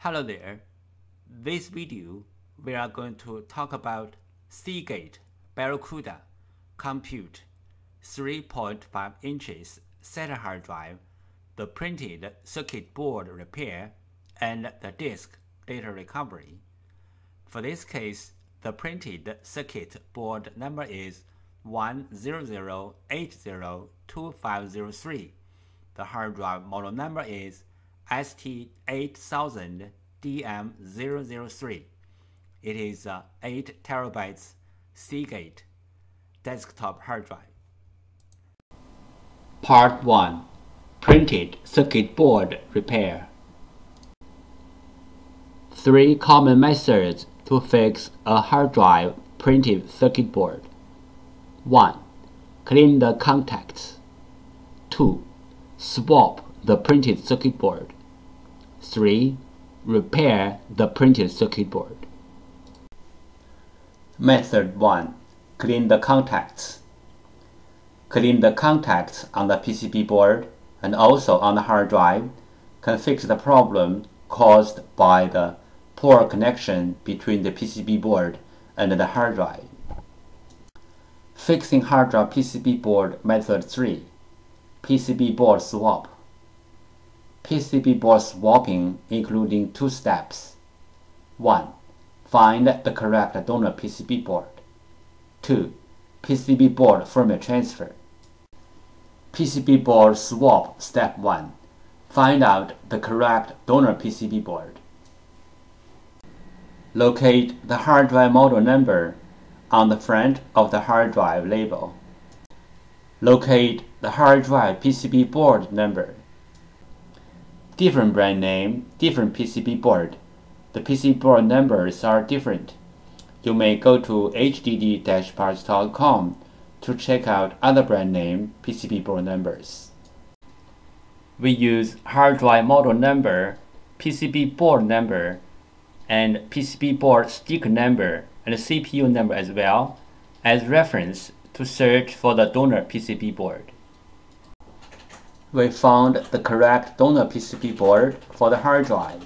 Hello there. This video we are going to talk about Seagate Barracuda Compute 3.5 inches SATA hard drive, the printed circuit board repair, and the disk data recovery. For this case, the printed circuit board number is 100802503. The hard drive model number is ST8000DM003. It is a 8 TB Seagate desktop hard drive. Part 1. Printed circuit board repair. 3 common methods to fix a hard drive printed circuit board. 1. Clean the contacts. 2. Swap the printed circuit board. 3. Repair the printed circuit board. Method 1. Clean the contacts. Clean the contacts on the PCB board and also on the hard drive can fix the problem caused by the poor connection between the PCB board and the hard drive. Fixing hard drive PCB board method 3. PCB board swap. PCB board swapping including 2 steps. 1. Find the correct donor PCB board. 2. PCB board firmware transfer. PCB board swap step 1. Find out the correct donor PCB board. Locate the hard drive model number on the front of the hard drive label. Locate the hard drive PCB board number. Different brand name, different PCB board. The PCB board numbers are different. You may go to hddparts.com to check out other brand name PCB board numbers. We use hard drive model number, PCB board number, and PCB board sticker number and CPU number as well as reference to search for the donor PCB board. We found the correct donor PCB board for the hard drive,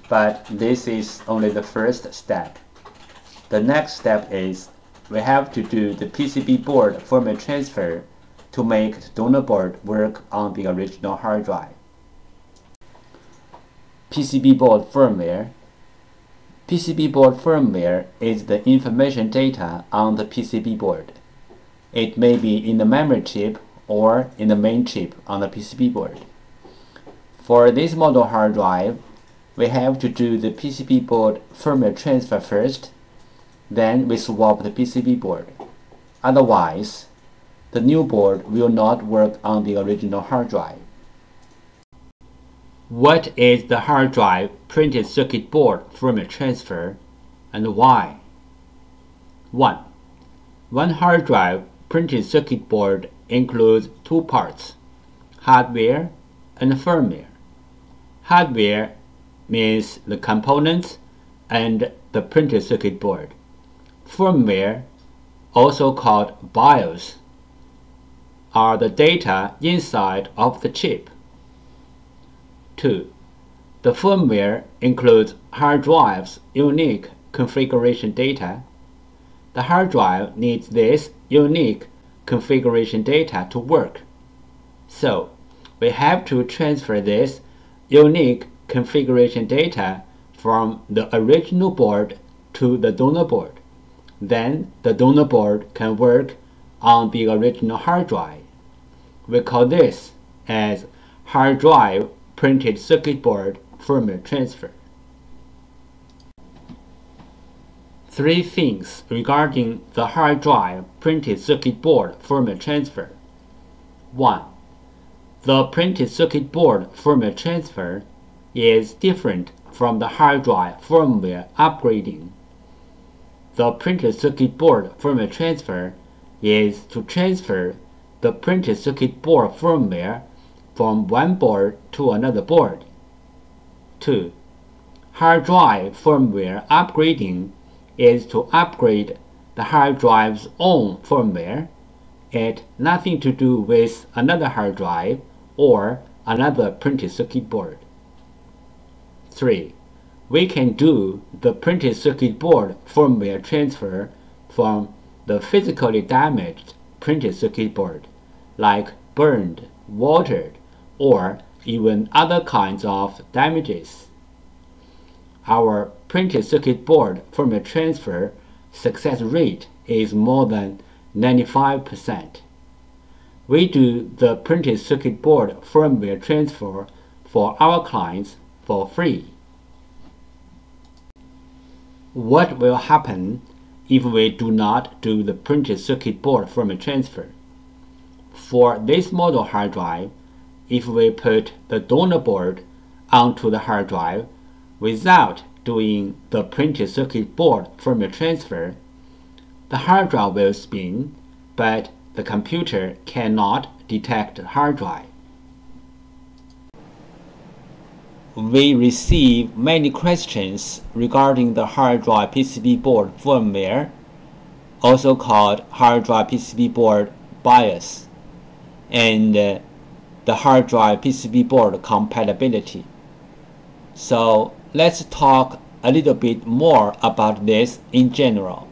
but this is only the first step. The next step is we have to do the PCB board firmware transfer to make the donor board work on the original hard drive. PCB board firmware. PCB board firmware is the information data on the PCB board. It may be in the memory chip or in the main chip on the PCB board. For this model hard drive, we have to do the PCB board firmware transfer first, then we swap the PCB board. Otherwise, the new board will not work on the original hard drive. What is the hard drive printed circuit board firmware transfer and why? 1. One hard drive printed circuit board includes 2 parts, hardware and firmware. Hardware means the components and the printed circuit board. Firmware, also called BIOS, are the data inside of the chip. 2. The firmware includes hard drive's unique configuration data. The hard drive needs this unique configuration data to work. So, we have to transfer this unique configuration data from the original board to the donor board. Then the donor board can work on the original hard drive. We call this as hard drive printed circuit board firmware transfer. 3 things regarding the hard drive printed circuit board firmware transfer. 1. The printed circuit board firmware transfer is different from the hard drive firmware upgrading. The printed circuit board firmware transfer is to transfer the printed circuit board firmware from one board to another board. 2. Hard drive firmware upgrading is to upgrade the hard drive's own firmware. It has nothing to do with another hard drive or another printed circuit board. 3. we can do the printed circuit board firmware transfer from the physically damaged printed circuit board, like burned, watered, or even other kinds of damages. Our printed circuit board firmware transfer success rate is more than 95%. We do the printed circuit board firmware transfer for our clients for free. What will happen if we do not do the printed circuit board firmware transfer? For this model hard drive, if we put the donor board onto the hard drive without doing the printed circuit board firmware transfer, the hard drive will spin, but the computer cannot detect the hard drive. We receive many questions regarding the hard drive PCB board firmware, also called hard drive PCB board BIOS, and the hard drive PCB board compatibility. So let's talk a little bit more about this in general.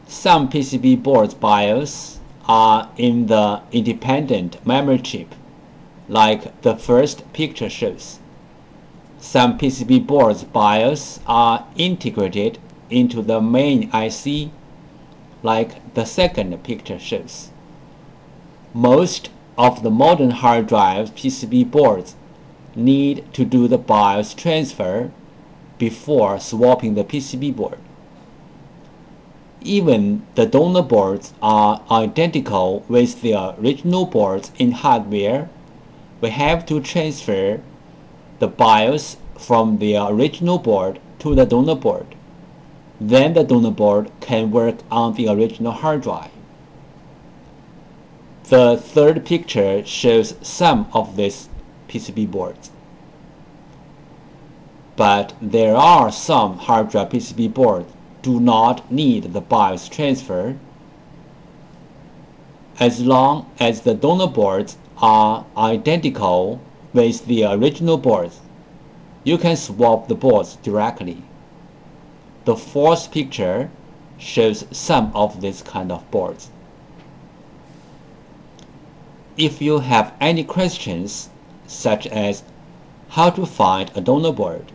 Some PCB boards BIOS are in the independent memory chip, like the first picture shows. Some PCB boards BIOS are integrated into the main IC, like the second picture shows. Most of the modern hard drive PCB boards need to do the BIOS transfer before swapping the PCB board. Even the donor boards are identical with the original boards in hardware. We have to transfer the BIOS from the original board to the donor board. Then the donor board can work on the original hard drive. The third picture shows some of these PCB boards. But there are some hard drive PCB boards do not need the BIOS transfer. As long as the donor boards are identical with the original boards, you can swap the boards directly. The fourth picture shows some of these kind of boards. If you have any questions, such as how to find a donor board,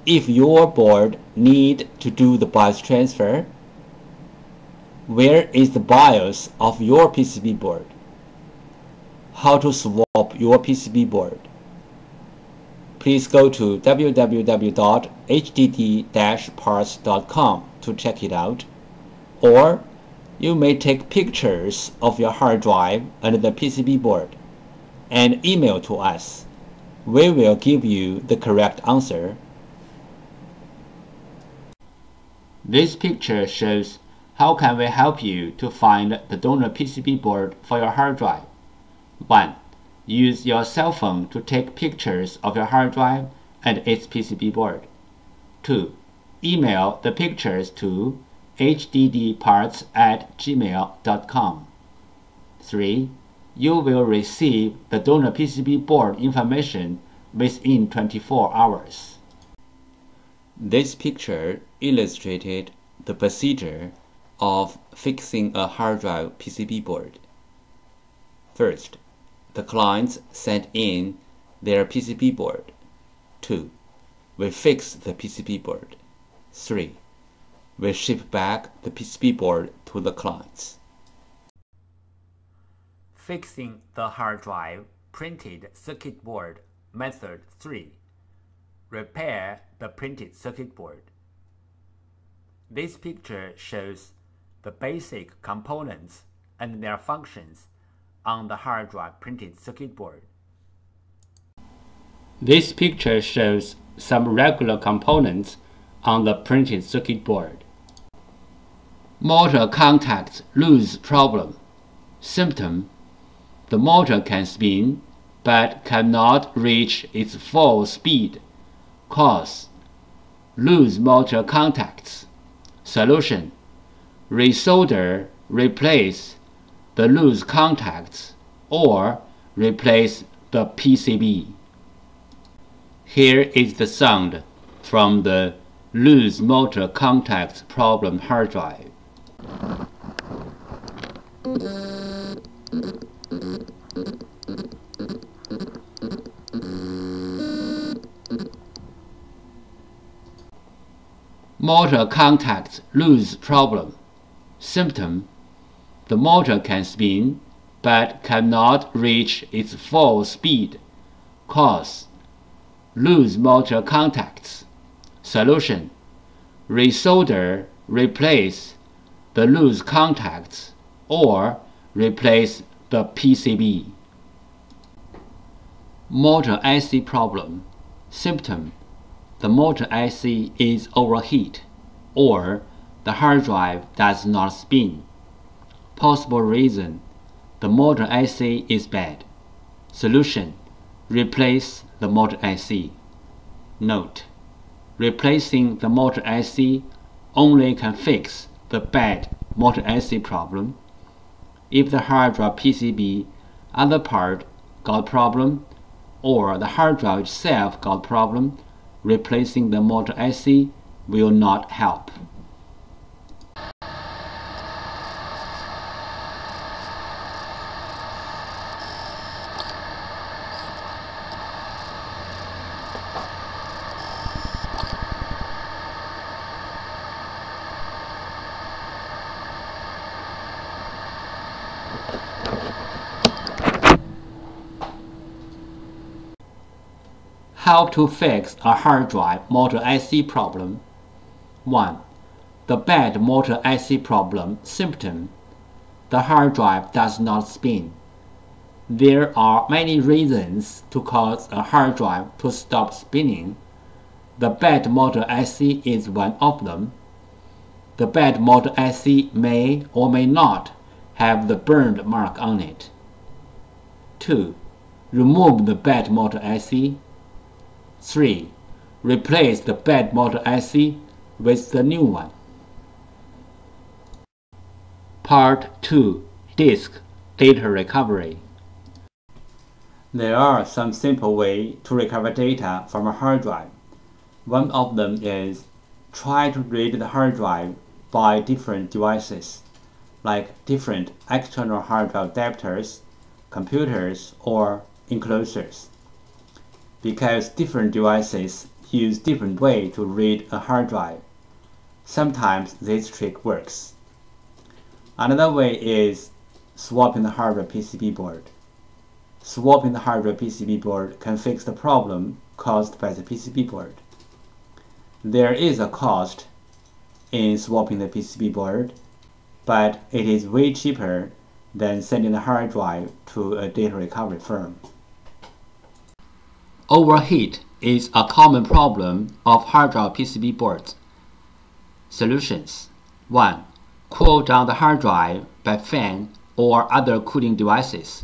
if your board need to do the BIOS transfer, where is the BIOS of your PCB board? How to swap your PCB board? Please go to www.hdd-parts.com to check it out, or you may take pictures of your hard drive and the PCB board and email to us. We will give you the correct answer. This picture shows how can we help you to find the donor PCB board for your hard drive. 1. Use your cell phone to take pictures of your hard drive and its PCB board. 2. Email the pictures to hddparts@gmail.com. 3. You will receive the donor PCB board information within 24 hours. This picture illustrated the procedure of fixing a hard drive PCB board. First, the clients send in their PCB board. 2. We fix the PCB board. 3. We ship back the PCB board to the clients. Fixing the hard drive printed circuit board method 3. Repair the printed circuit board. This picture shows the basic components and their functions on the hard drive printed circuit board. This picture shows some regular components on the printed circuit board. Motor contacts loose problem. Symptom: the motor can spin but cannot reach its full speed. Cause: loose motor contacts. Solution: resolder, replace the loose contacts or replace the PCB. Here is the sound from the loose motor contacts problem hard drive. Motor contacts loose problem. Symptom: the motor can spin, but cannot reach its full speed. Cause: loose motor contacts. Solution: resolder, replace the loose contacts, or replace the PCB. Motor IC problem. Symptom: the motor IC is overheat, or the hard drive does not spin. Possible reason: the motor IC is bad. Solution: replace the motor IC. Note: replacing the motor IC only can fix the bad motor IC problem. If the hard drive PCB other part got problem, or the hard drive itself got problem, replacing the motor IC will not help. How to fix a hard drive motor IC problem. 1. The bad motor IC problem. Symptom: the hard drive does not spin. There are many reasons to cause a hard drive to stop spinning. The bad motor IC is one of them. The bad motor IC may or may not have the burned mark on it. 2. Remove the bad motor IC. 3. Replace the bad motor IC with the new one. Part 2. Disk data recovery. There are some simple ways to recover data from a hard drive. One of them is try to read the hard drive by different devices, like different external hard drive adapters, computers, or enclosures. Because different devices use different ways to read a hard drive, sometimes this trick works. Another way is swapping the hard drive PCB board. Swapping the hard drive PCB board can fix the problem caused by the PCB board. There is a cost in swapping the PCB board, but it is way cheaper than sending the hard drive to a data recovery firm. Overheat is a common problem of hard drive PCB boards. Solutions: 1. Cool down the hard drive by fan or other cooling devices.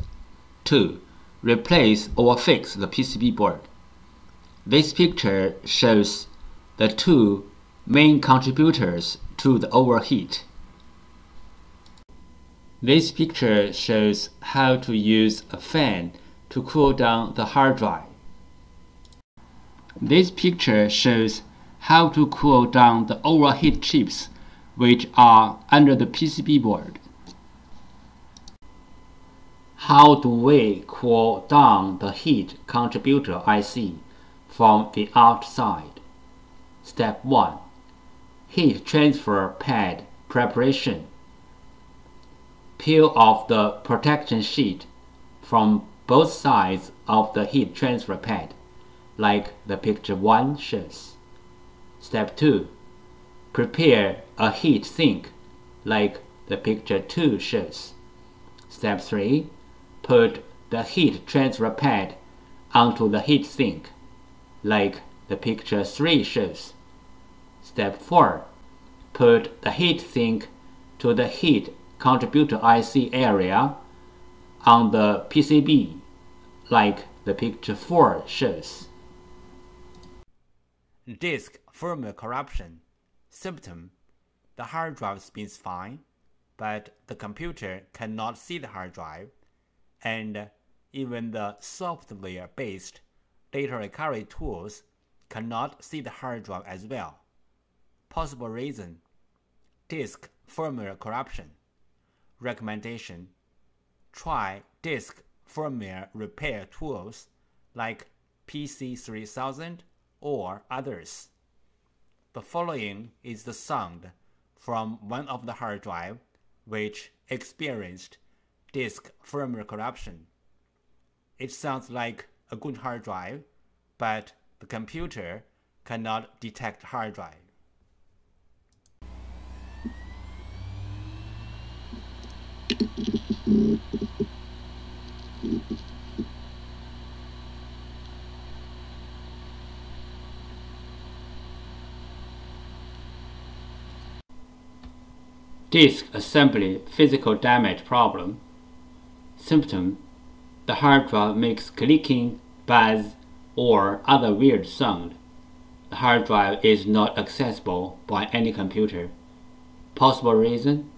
2. Replace or fix the PCB board. This picture shows the two main contributors to the overheat. This picture shows how to use a fan to cool down the hard drive. This picture shows how to cool down the overheat chips which are under the PCB board. How do we cool down the heat contributor IC from the outside? Step 1. Heat transfer pad preparation. Peel off the protection sheet from both sides of the heat transfer pad, like the picture 1 shows. Step 2. Prepare a heat sink, like the picture 2 shows. Step 3. Put the heat transfer pad onto the heat sink, like the picture 3 shows. Step 4. Put the heat sink to the heat contributor IC area on the PCB, like the picture 4 shows. Disk firmware corruption. Symptom: the hard drive spins fine, but the computer cannot see the hard drive, and even the software-based data recovery tools cannot see the hard drive as well. Possible reason: disk firmware corruption. Recommendation: try disk firmware repair tools like PC3000 or others. The following is the sound from one of the hard drive which experienced disk firmware corruption. It sounds like a good hard drive, but the computer cannot detect hard drive. Disk assembly physical damage problem. Symptom: the hard drive makes clicking, buzz, or other weird sound. The hard drive is not accessible by any computer. Possible reason: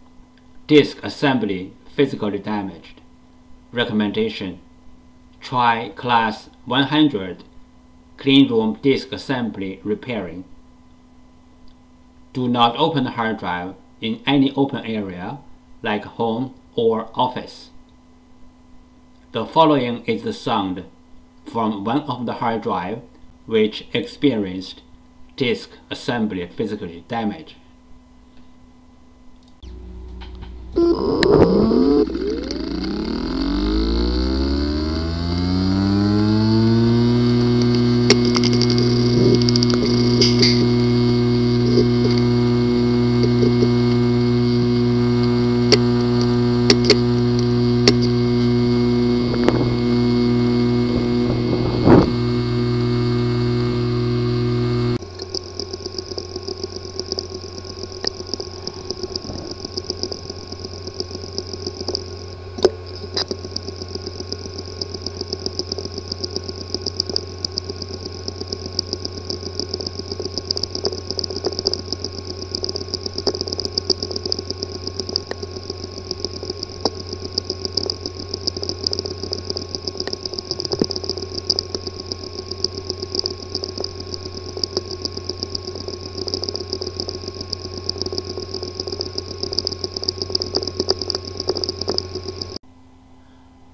disk assembly physically damaged. Recommendation: try class 100 clean room disk assembly repairing. Do not open the hard drive in any open area like home or office. The following is the sound from one of the hard drive which experienced disk assembly physical damage.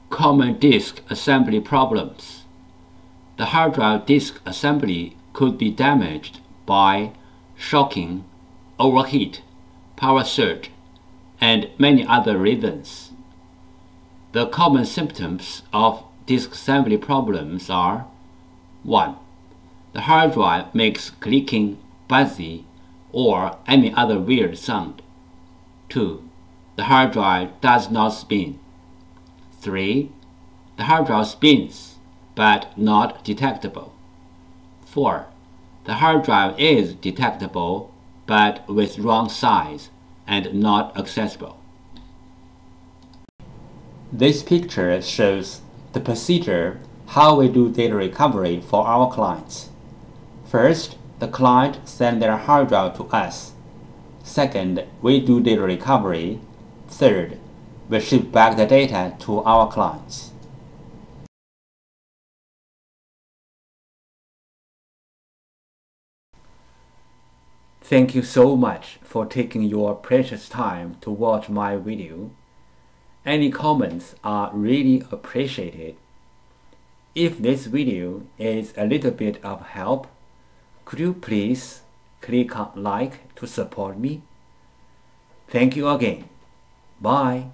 Common disk assembly problems. The hard drive disk assembly could be damaged by shocking, overheat, power surge, and many other reasons. The common symptoms of disk assembly problems are: 1. The hard drive makes clicking, buzzy, or any other weird sound. 2. The hard drive does not spin. 3. The hard drive spins, but not detectable. 4. The hard drive is detectable, but with wrong size and not accessible. This picture shows the procedure how we do data recovery for our clients. First, the client sends their hard drive to us. Second, we do data recovery. Third, we ship back the data to our clients. Thank you so much for taking your precious time to watch my video. Any comments are really appreciated. If this video is a little bit of help, could you please click on like to support me? Thank you again. Bye.